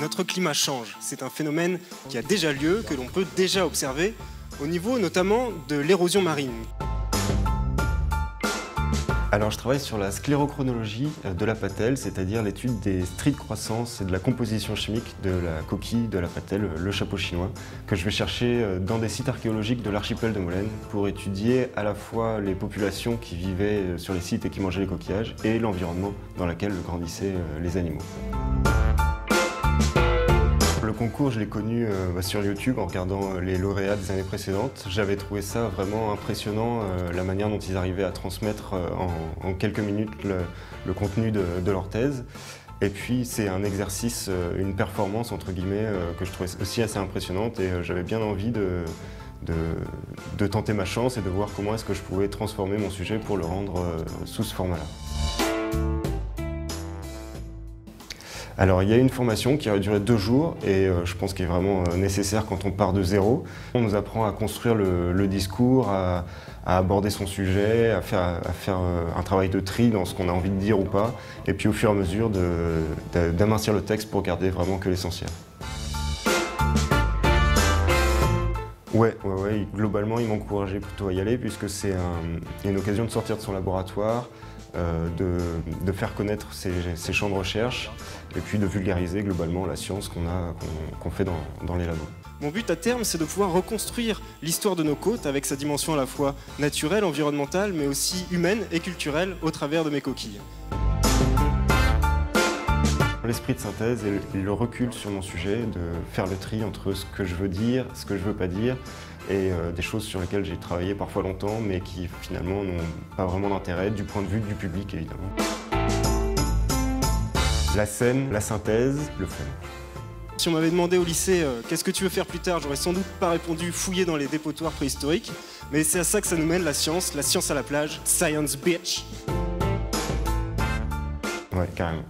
notre climat change. C'est un phénomène qui a déjà lieu, que l'on peut déjà observer, au niveau notamment de l'érosion marine. Alors je travaille sur la sclérochronologie de la patelle, c'est-à-dire l'étude des stries de croissance et de la composition chimique de la coquille de la patelle, le chapeau chinois, que je vais chercher dans des sites archéologiques de l'archipel de Molène pour étudier à la fois les populations qui vivaient sur les sites et qui mangeaient les coquillages et l'environnement dans lequel grandissaient les animaux. Le concours, je l'ai connu sur YouTube en regardant les lauréats des années précédentes. J'avais trouvé ça vraiment impressionnant, la manière dont ils arrivaient à transmettre en quelques minutes le contenu de leur thèse. Et puis c'est un exercice, une performance entre guillemets, que je trouvais aussi assez impressionnante et j'avais bien envie de tenter ma chance et de voir comment est-ce que je pouvais transformer mon sujet pour le rendre sous ce format-là. Alors il y a une formation qui a duré 2 jours et je pense qu'elle est vraiment nécessaire quand on part de zéro. On nous apprend à construire le discours, à aborder son sujet, à faire un travail de tri dans ce qu'on a envie de dire ou pas, et puis au fur et à mesure d'amincir le texte pour garder vraiment que l'essentiel. Ouais, globalement il m'encourageait plutôt à y aller puisque c'est une occasion de sortir de son laboratoire, de faire connaître ses champs de recherche et puis de vulgariser globalement la science qu'on fait dans les labos. Mon but à terme, c'est de pouvoir reconstruire l'histoire de nos côtes avec sa dimension à la fois naturelle, environnementale, mais aussi humaine et culturelle au travers de mes coquilles. L'esprit de synthèse et le recul sur mon sujet, de faire le tri entre ce que je veux dire, ce que je veux pas dire, et des choses sur lesquelles j'ai travaillé parfois longtemps, mais qui finalement n'ont pas vraiment d'intérêt du point de vue du public évidemment. La scène, la synthèse, le fun. Si on m'avait demandé au lycée qu'est-ce que tu veux faire plus tard, j'aurais sans doute pas répondu fouiller dans les dépotoirs préhistoriques, mais c'est à ça que ça nous mène la science à la plage, science bitch. Ouais, carrément.